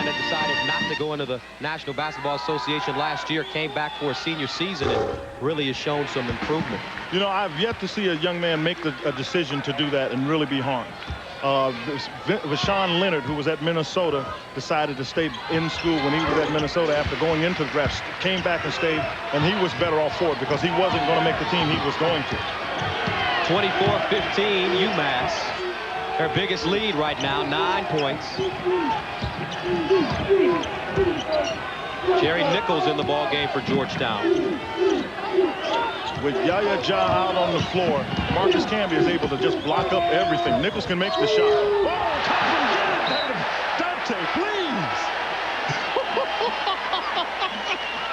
that decided not to go into the National Basketball Association last year, came back for a senior season and really has shown some improvement. You know, I've yet to see a young man make a decision to do that and really be harmed. Vashawn Leonard, who was at Minnesota, decided to stay in school when he was at Minnesota after going into the draft, came back and stayed, and he was better off for it because he wasn't going to make the team he was going to. 24-15, UMass. Their biggest lead right now, 9 points. Jerry Nichols in the ball game for Georgetown. With Yaya Ja out on the floor, Marcus Camby is able to just block up everything. Nichols can make the shot. Oh, Thompson, get it! Dante, please!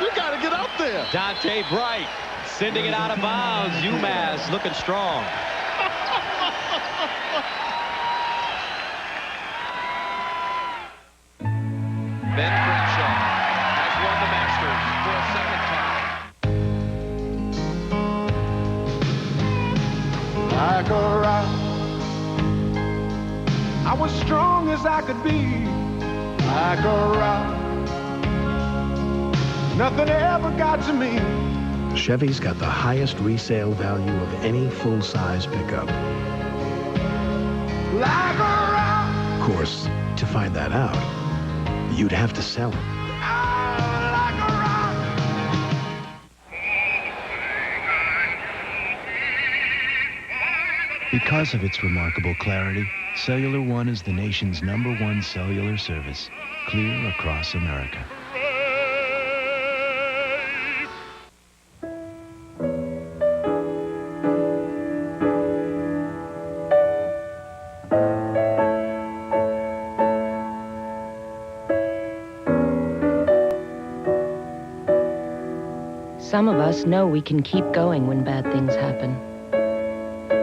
You got to get out there. Dante Bright sending it out of bounds. UMass looking strong. Ben Crenshaw has won the Masters for a second time. Like a rock, I was strong as I could be. Like a rock, nothing ever got to me. Chevy's got the highest resale value of any full-size pickup. Like a rock. Of course, to find that out, you'd have to sell it. Like a rock. Because of its remarkable clarity, Cellular One is the nation's #1 cellular service, clear across America. Some of us know we can keep going when bad things happen,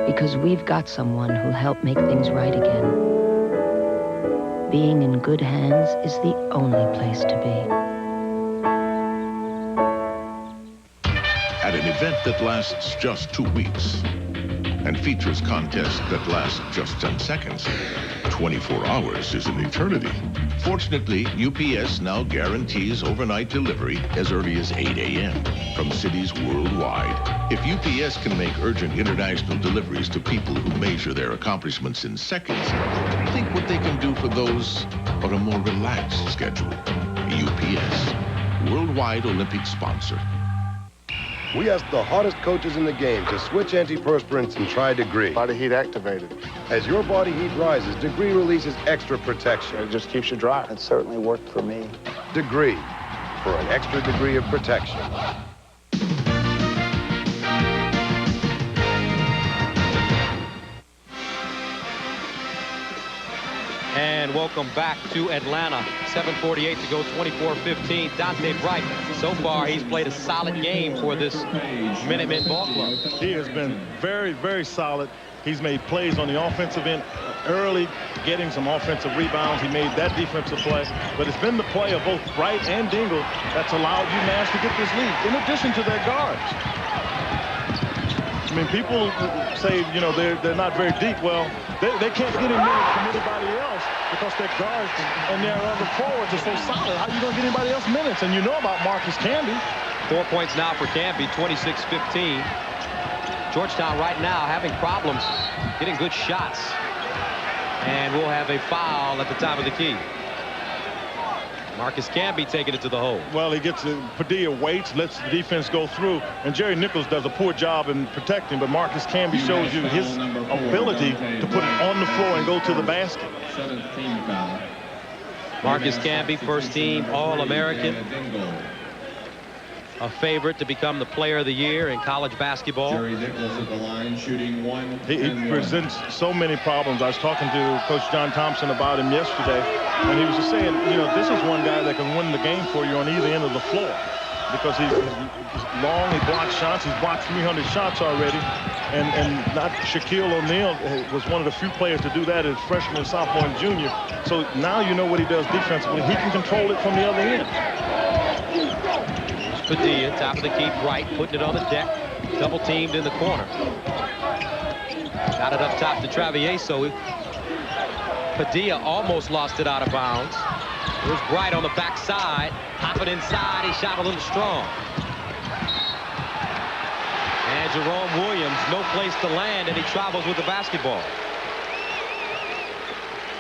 because we've got someone who'll help make things right again. Being in good hands is the only place to be. At an event that lasts just 2 weeks and features contests that last just 10 seconds, 24 hours is an eternity. Fortunately, UPS now guarantees overnight delivery as early as 8 a.m. from cities worldwide. If UPS can make urgent international deliveries to people who measure their accomplishments in seconds, think what they can do for those on a more relaxed schedule. UPS, worldwide Olympic sponsor. We asked the hottest coaches in the game to switch antiperspirants and try Degree. Body heat activated. As your body heat rises, Degree releases extra protection. It just keeps you dry. It certainly worked for me. Degree, for an extra degree of protection. And welcome back to Atlanta. 7:48 to go, 24-15. Dante Bright, so far he's played a solid game for this Minutemen Ball Club. He has been very, very solid. He's made plays on the offensive end early, getting some offensive rebounds. He made that defensive play. But it's been the play of both Bright and Dingle that's allowed UMass to get this lead, in addition to their guards. I mean, people say, you know, they're not very deep. Well, they can't get any minutes from anybody else because their guards and their other forwards are so solid. How are you going to get anybody else minutes? And you know about Marcus Camby. 4 points now for Camby, 26-15. Georgetown right now having problems getting good shots. And we'll have a foul at the top of the key. Marcus Camby taking it to the hole. Well, he gets it. Padilla waits, lets the defense go through, and Jerry Nichols does a poor job in protecting, but Marcus Camby shows you his ability to put it on the floor and go to the basket. Marcus Camby, first team All-American. A favorite to become the player of the year in college basketball. Jerry Nichols at the line shooting one. He presents so many problems. I was talking to Coach John Thompson about him yesterday, and he was just saying, you know, this is one guy that can win the game for you on either end of the floor because he's long, he blocks shots. He's blocked 300 shots already, and not Shaquille O'Neal was one of the few players to do that as freshman, sophomore, and junior. So now you know what he does defensively. He can control it from the other end. Padilla, top of the key, Bright, putting it on the deck, double teamed in the corner. Got it up top to Travieso. Padilla almost lost it out of bounds. Here's Bright on the backside. Hopping inside. He shot a little strong. And Jerome Williams, no place to land, and he travels with the basketball.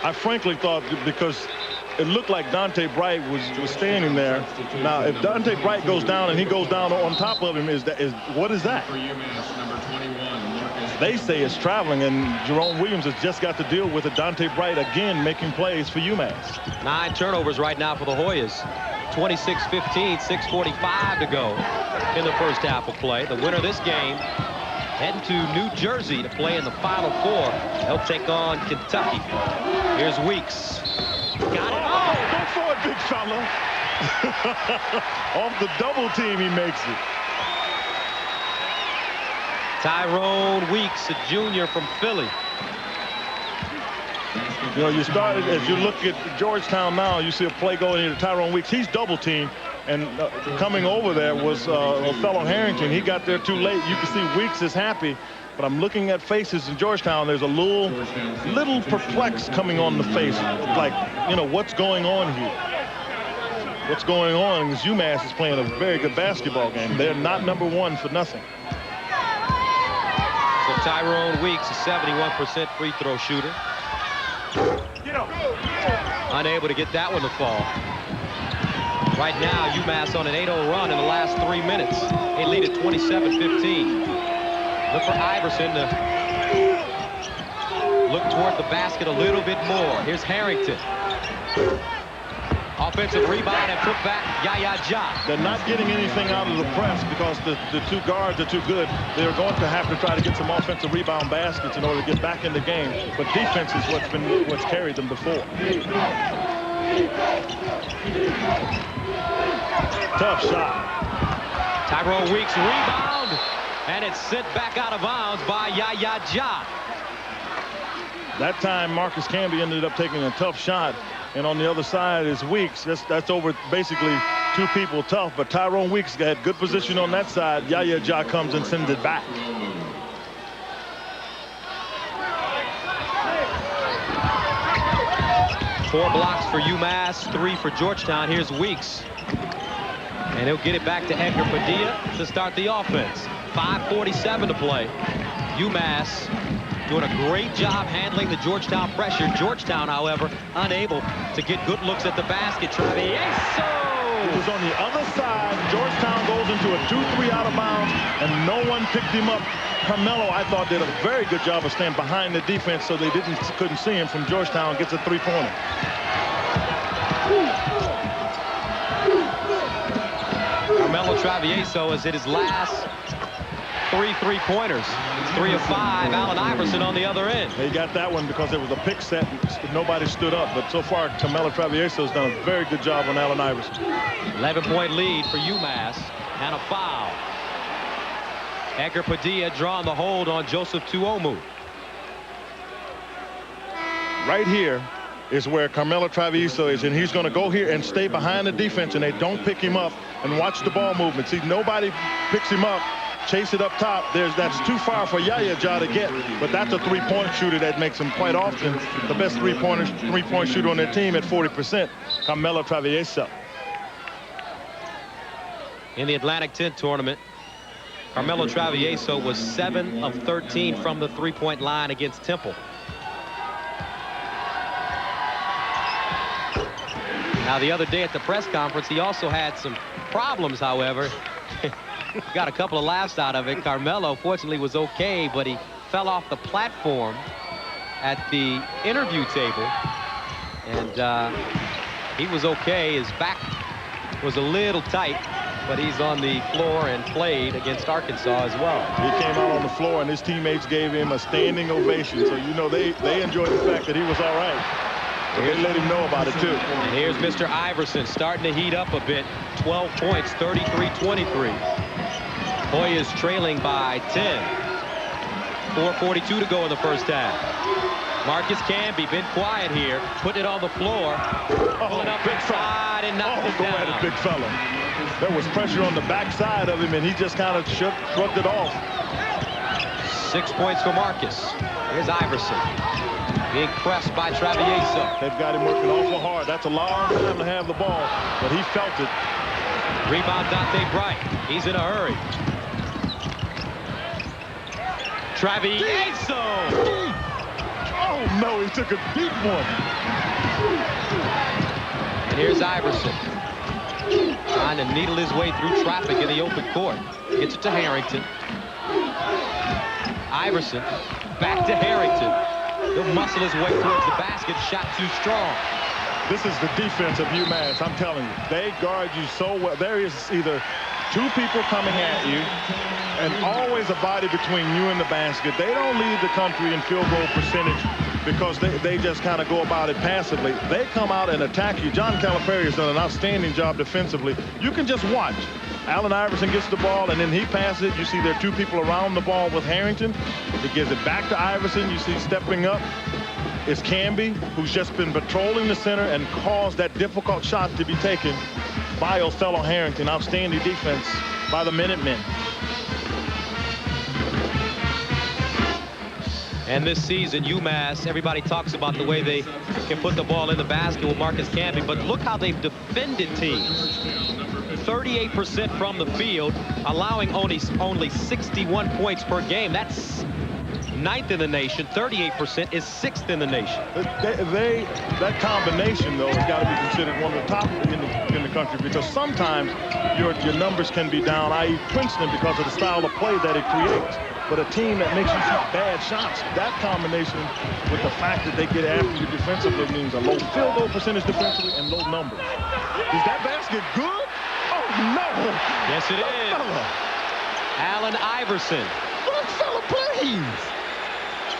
I frankly thought, because it looked like Dante Bright was standing there. Now, if Dante Bright goes down and he goes down on top of him, what is that? For UMass, number 21, Marcus. They say it's traveling, and Jerome Williams has just got to deal with it. Dante Bright again making plays for UMass. 9 turnovers right now for the Hoyas. 26-15, 6:45 to go in the first half of play. The winner of this game heading to New Jersey to play in the Final Four. They'll take on Kentucky. Here's Weeks. Got it. Oh, go for it, big fella. Off the double team, he makes it. Tyrone Weeks, a junior from Philly. You know, as you look at Georgetown now, you see a play going into Tyrone Weeks. He's double teamed, and coming over there was a fellow Harrington. He got there too late. You can see Weeks is happy, but I'm looking at faces in Georgetown. There's a little perplexed coming on the face, like, you know, what's going on here? What's going on is UMass is playing a very good basketball game. They're not number 1 for nothing. So Tyrone Weeks, a 71% free throw shooter. Unable to get that one to fall. Right now, UMass on an 8-0 run in the last 3 minutes. They lead at 27-15. Look for Iverson to look toward the basket a little bit more. Here's Harrington. Offensive rebound and put back Yaya Ja. They're not getting anything out of the press because the 2 guards are too good. They're going to have to try to get some offensive rebound baskets in order to get back in the game. But defense is what's carried them before. Tough shot. Tyrone Weeks rebound, and it's sent back out of bounds by Yaya Ja. That time Marcus Camby ended up taking a tough shot, and on the other side is Weeks. That's over basically 2 people tough, but Tyrone Weeks got good position on that side. Yaya Ja comes and sends it back. Four blocks for UMass, 3 for Georgetown. Here's Weeks. And he'll get it back to Edgar Padilla to start the offense. 5:47 to play. UMass doing a great job handling the Georgetown pressure. Georgetown, however, unable to get good looks at the basket. Travieso! It was on the other side. Georgetown goes into a 2-3 out of bounds, and no one picked him up. Carmelo, I thought, did a very good job of staying behind the defense so they couldn't see him from Georgetown. Gets a 3-pointer. Carmelo Travieso has hit his last 3 3-pointers. It's 3 of 5. Allen Iverson on the other end. They got that one because there was a pick set and nobody stood up. But so far, Carmelo Travieso has done a very good job on Allen Iverson. 11-point lead for UMass and a foul. Edgar Padilla drawing the hold on Joseph Tuomu. Right here is where Carmelo Travieso is, and he's going to go here and stay behind the defense, and they don't pick him up. And watch the ball movement. See, nobody picks him up. Chase it up top. That's too far for Yaya Ja to get, but that's a 3-point shooter that makes him quite often the best 3-point shooter on their team at 40%. Carmelo Travieso. In the Atlantic 10 tournament, Carmelo Travieso was 7 of 13 from the 3-point line against Temple. Now, the other day at the press conference, he also had some problems, however. Got a couple of laughs out of it. Carmelo, fortunately, was okay, but he fell off the platform at the interview table. And he was okay. His back was a little tight, but he's on the floor and played against Arkansas as well. He came out on the floor, and his teammates gave him a standing ovation. So, you know, they enjoyed the fact that he was all right. So they let him know about it, too. And here's Mr. Iverson starting to heat up a bit. 12 points, 33-23. Hoyas trailing by 10. 4:42 to go in the first half. Marcus Camby, been quiet here, putting it on the floor. Pulling up inside and knocking it down. Go ahead, big fella. There was pressure on the backside of him, and he just kind of shrugged it off. 6 points for Marcus. Here's Iverson. Being pressed by Travieso. They've got him working awful hard. That's a long time to have the ball, but he felt it. Rebound Dante Bright. He's in a hurry. Travieso. Oh, no, he took a deep one. And here's Iverson. Trying to needle his way through traffic in the open court. Gets it to Harrington. Iverson back to Harrington. He'll muscle his way towards the basket. Shot too strong. This is the defense of UMass. I'm telling you, they guard you so well. There is either two people coming at you and always a body between you and the basket. They don't lead the country in field goal percentage because they just kind of go about it passively. They come out and attack you. John Calipari has done an outstanding job defensively. You can just watch. Allen Iverson gets the ball, and then he passes it. You see there are two people around the ball with Harrington. He gives it back to Iverson. You see stepping up is Camby, who's just been patrolling the center and caused that difficult shot to be taken by Othello Harrington. Outstanding defense by the Minutemen. And this season, UMass, everybody talks about the way they can put the ball in the basket with Marcus Camby, but look how they've defended teams. 38% from the field, allowing only 61 points per game. That's 9th in the nation. 38% is 6th in the nation. That combination, though, has got to be considered one of the top in the country, because sometimes your numbers can be down, i.e. Princeton, because of the style of play that it creates. But a team that makes you shoot bad shots, that combination with the fact that they get after you defensively means a low field goal percentage defensively and low numbers. Is that basket good? Oh, no. Yes, it is. Allen Iverson. Fella, please.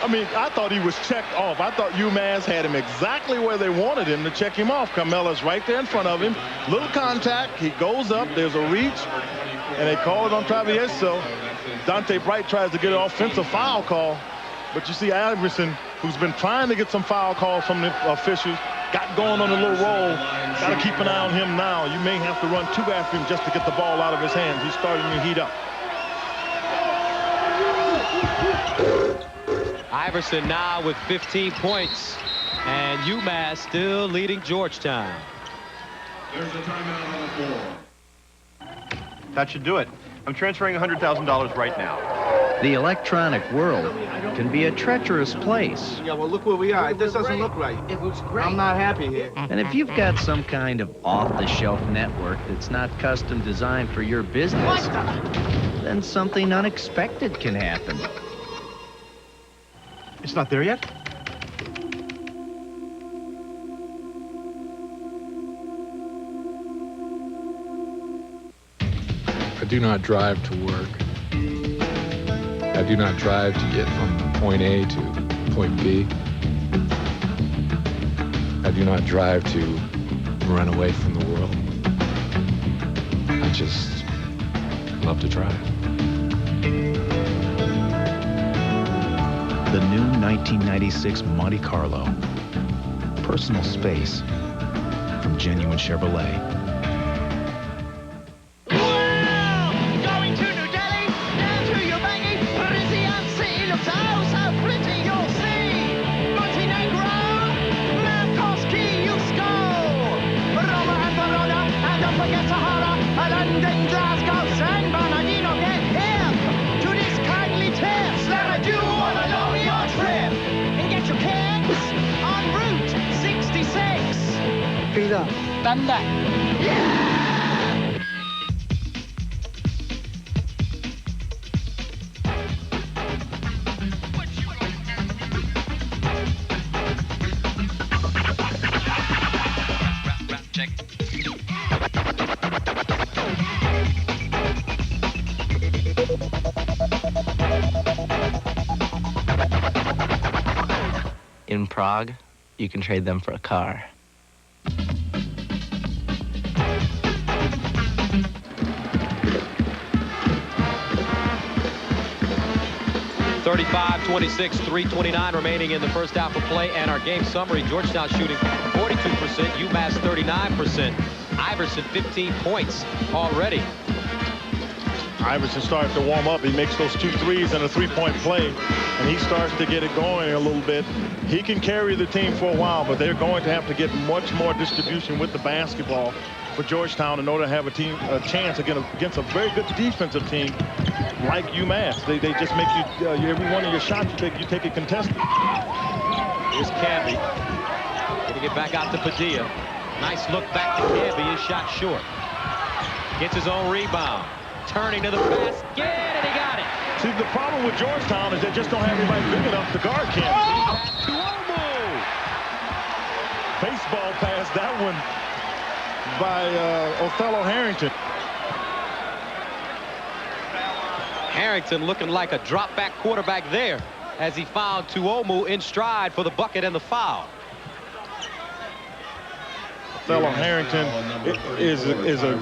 I mean, I thought he was checked off. I thought UMass had him exactly where they wanted him to check him off. Carmela's right there in front of him. Little contact. He goes up. There's a reach. And they call it on Travieso. Dante Bright tries to get an offensive foul call. But you see Iverson, who's been trying to get some foul calls from the officials, got going on a little roll. Got to keep an eye on him now. You may have to run two after him just to get the ball out of his hands. He's starting to heat up. Iverson now with 15 points, and UMass still leading Georgetown. There's a timeout on the floor. That should do it. I'm transferring $100,000 right now. The electronic world can be a treacherous place. Yeah, well, look where we are. This doesn't look right. It looks great. I'm not happy here. And if you've got some kind of off-the-shelf network that's not custom designed for your business, then something unexpected can happen. It's not there yet? I do not drive to work. I do not drive to get from point A to point B. I do not drive to run away from the world. I just love to drive. The new 1996 Monte Carlo. Personal space from genuine Chevrolet. Thunder. Yeah! Check. In Prague, you can trade them for a car. 35-26, 3:29 remaining in the first half of play, and our game summary: Georgetown shooting 42%, UMass 39%. Iverson 15 points already. Iverson starts to warm up. He makes those 2 threes and a 3-point play, and he starts to get it going a little bit. He can carry the team for a while, but they're going to have to get much more distribution with the basketball for Georgetown in order to have a chance against a very good defensive team like UMass. They just make you every one of your shots you take it contested. Here's Camby. Gonna get back out to Padilla. Nice look back to Camby. His shot short. Gets his own rebound. Turning to the basket, and he got it. See, the problem with Georgetown is they just don't have anybody big enough to guard Camby. Baseball pass, that one by Othello Harrington. Harrington looking like a drop-back quarterback there as he found Tuomu in stride for the bucket and the foul. Othello Harrington is a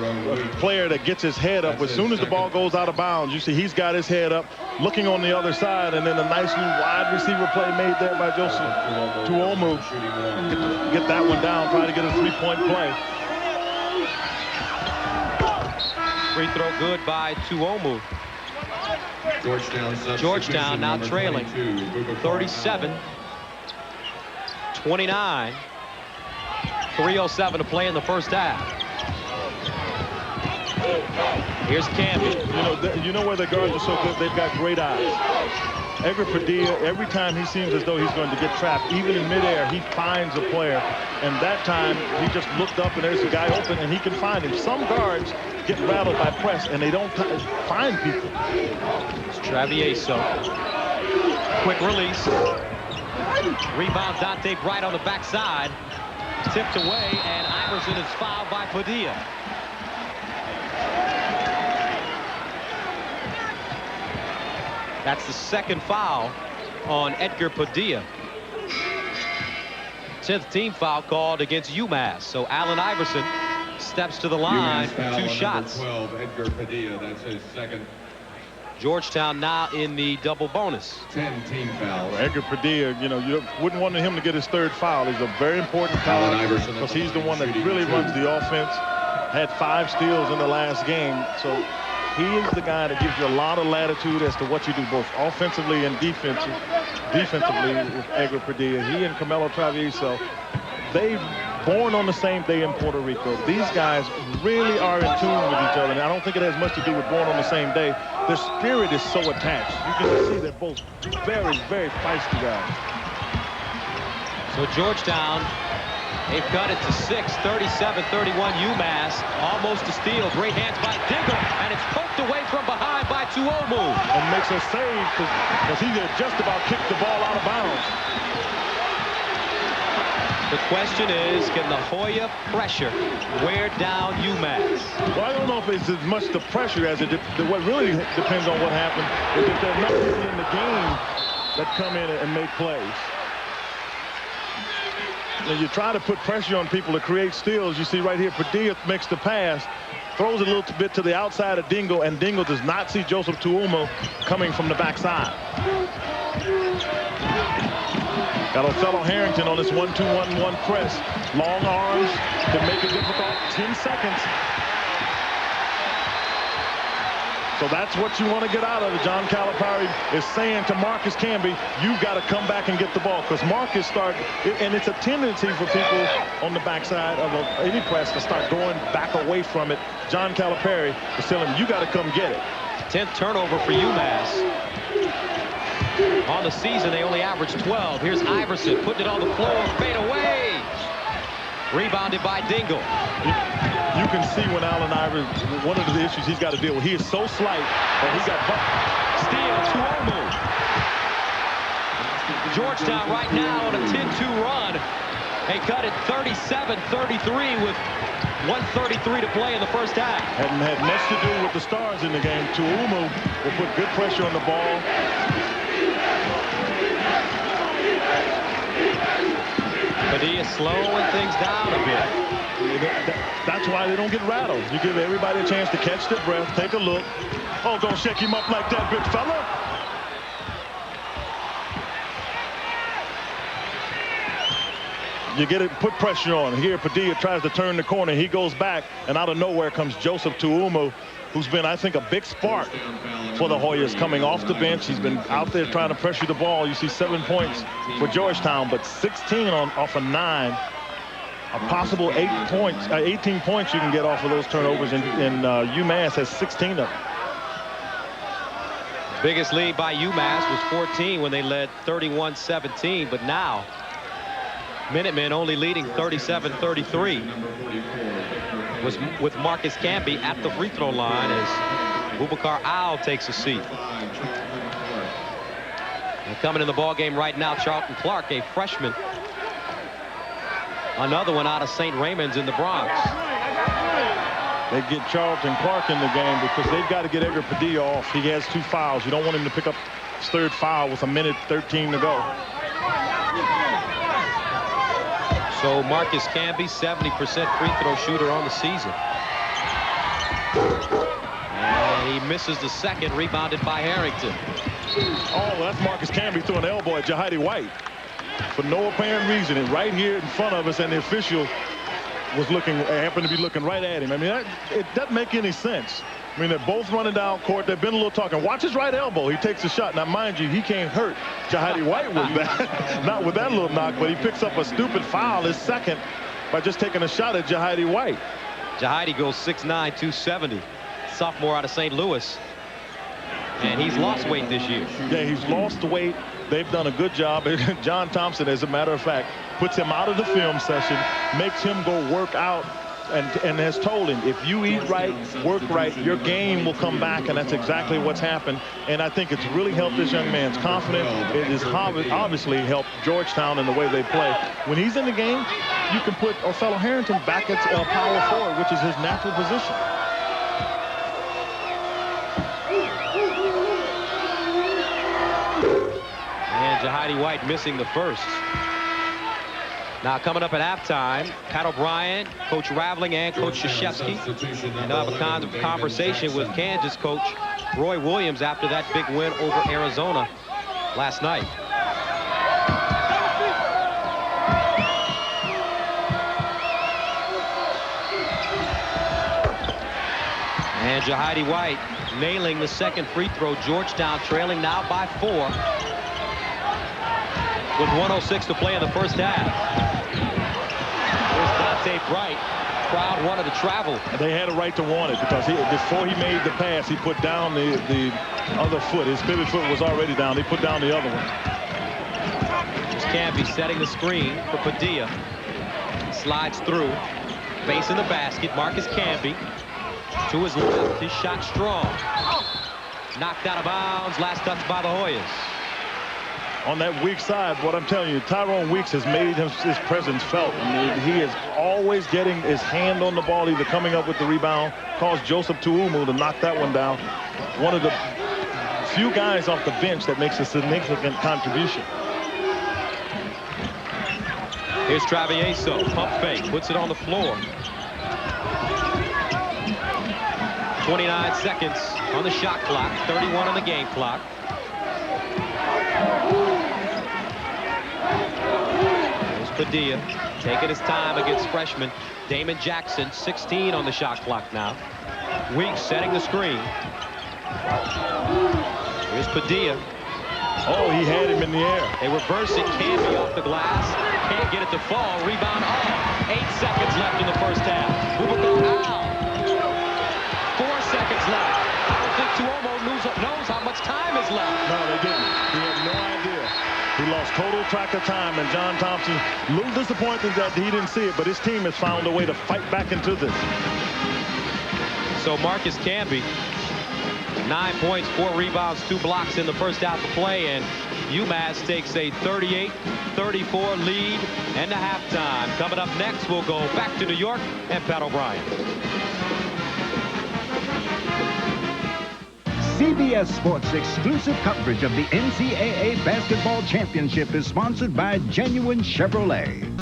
player that gets his head up. As soon as the ball goes out of bounds, you see he's got his head up, looking on the other side, and then a nice little wide receiver play made there by Joseph Tuomu. Get that one down, try to get a 3-point play. Free throw good by Tuomu. Georgetown now trailing 37-29. 3:07 to play in the first half. Here's Camby. You know where the guards are so good? They've got great eyes. Edgar Padilla, every time he seems as though he's going to get trapped, even in midair, he finds a player. And that time, he just looked up and there's a guy open and he can find him. Some guards get rattled by press and they don't find people. It's Travieso. Quick release. Rebound Dante Bright on the backside. Tipped away, and Iverson is fouled by Padilla. That's the second foul on Edgar Padilla. 10th team foul called against UMass. So Allen Iverson steps to the line. 2 shots. 12, Edgar Padilla, that's his second. Georgetown now in the double bonus. 10 team fouls. Edgar Padilla, you wouldn't want him to get his 3rd foul. He's a very important foul because he's the one that really runs the offense. Had 5 steals in the last game. So he is the guy that gives you a lot of latitude as to what you do both offensively and defensively with Edgar Padilla. He and Camelo Travieso, they born on the same day in Puerto Rico. These guys really are in tune with each other. And I don't think it has much to do with born on the same day. Their spirit is so attached. You can see they're both very, very feisty guys. So Georgetown, they've cut it to 6, 37-31 UMass. Almost a steal. Great hands by Dingle, and it's poked away from behind by Tuomu. And makes a save because he had just about kicked the ball out of bounds. The question is, can the Hoya pressure wear down UMass? Well, I don't know if it's as much the pressure as what really depends on what happened is if there's enough people in the game that come in and make plays. When you try to put pressure on people to create steals, you see right here, Padilla makes the pass, throws it a little bit to the outside of Dingle, and Dingle does not see Joseph Tuomu coming from the backside. Got Othello Harrington on this 1-2-1-1 press. Long arms can make it difficult. 10 seconds. So that's what you want to get out of it. John Calipari is saying to Marcus Camby, you've got to come back and get the ball. Because Marcus and it's a tendency for people on the backside of any press to start going back away from it. John Calipari is telling him, you got to come get it. 10th turnover for UMass. On the season, they only averaged 12. Here's Iverson putting it on the floor, fade away. Rebounded by Dingle. You can see when Allen Iverson, one of the issues he's got to deal with. He is so slight that he got bumped. Steal, Tuomu. Georgetown right now on a 10-2 run. They cut it 37-33 with 1:33 to play in the first half. Hadn't had much to do with the stars in the game. Tuomu will put good pressure on the ball. Padilla slowing things down a bit. That's why they don't get rattled. You give everybody a chance to catch their breath, take a look. Oh, don't shake him up like that, big fella. You get it, put pressure on. Here, Padilla tries to turn the corner. He goes back, and out of nowhere comes Joseph Tuomu. who's been, I think, a big spark for the Hoyas coming off the bench. He's been out there trying to pressure the ball. You see 7 points for Georgetown, but 16 off of 9. A possible 18 points you can get off of those turnovers, and UMass has 16 of them. Biggest lead by UMass was 14 when they led 31-17, but now Minutemen only leading 37-33 with Marcus Camby at the free throw line as Boubacar Al takes a seat. And coming in the ball game right now, Charlton Clark, a freshman. Another one out of St. Raymond's in the Bronx. They get Charlton Clark in the game because they've got to get Edgar Padilla off. He has 2 fouls. You don't want him to pick up his 3rd foul with 1:13 to go. So Marcus Camby, 70% free throw shooter on the season. And he misses the second, rebounded by Harrington. Oh, that's Marcus Camby threw an elbow at Jahidi White for no apparent reason, and right here in front of us, and the official was happened to be looking right at him. I mean, it doesn't make any sense. I mean, they're both running down court. They've been a little talking. Watch his right elbow. He takes a shot. Now, mind you, he can't hurt Jahidi White with that. Not with that little knock, but he picks up a stupid foul, his second, by just taking a shot at Jahidi White. Jahidi goes 6'9", 270. Sophomore out of St. Louis. And he's lost weight this year. Yeah, he's lost the weight. They've done a good job. John Thompson, as a matter of fact, puts him out of the film session, makes him go work out, and has told him, if you eat right, work right, your game will come back, and that's exactly what's happened. And I think it's really helped this young man's confidence. It has obviously helped Georgetown in the way they play. When he's in the game, you can put Othello Harrington back at power forward, which is his natural position. And Jahidi White missing the first. Now coming up at halftime, Pat O'Brien, Coach Raveling, and Coach Krzyzewski. And they'll have a conversation with Kansas coach Roy Williams after that big win over Arizona last night. And Jahidi White nailing the second free throw. Georgetown trailing now by 4. With 1:06 to play in the first half. There's Dante Bright. Crowd wanted to travel. They had a right to want it because before he made the pass, he put down the other foot. His pivot foot was already down. He put down the other one. Here's Camby setting the screen for Padilla. Slides through. Facing the basket. Marcus Camby. To his left. His shot strong. Knocked out of bounds. Last touch by the Hoyas. On that weak side, what I'm telling you, Tyrone Weeks has made his presence felt. I mean, he is always getting his hand on the ball, either coming up with the rebound, caused Joseph Tuumu to knock that one down. One of the few guys off the bench that makes a significant contribution. Here's Travieso, pump fake, puts it on the floor. 29 seconds on the shot clock, 31 on the game clock. There's Padilla taking his time against freshman Damon Jackson, 16 on the shot clock now. Weeks setting the screen. Here's Padilla. Oh, he had him in the air. They reverse it. Camby off the glass. Can't get it to fall. Rebound. 8 seconds left in the first half. Boubacar Al. 4 seconds left. I don't think Tuomo knows how much time is left. No, they didn't. He had no idea. He lost total track of time, and John Thompson, a little disappointed that he didn't see it, but his team has found a way to fight back into this. So Marcus Camby, 9 points, 4 rebounds, 2 blocks in the first half of play, and UMass takes a 38-34 lead and a halftime. Coming up next, we'll go back to New York and Pat O'Brien. CBS Sports' exclusive coverage of the NCAA Basketball Championship is sponsored by Genuine Chevrolet.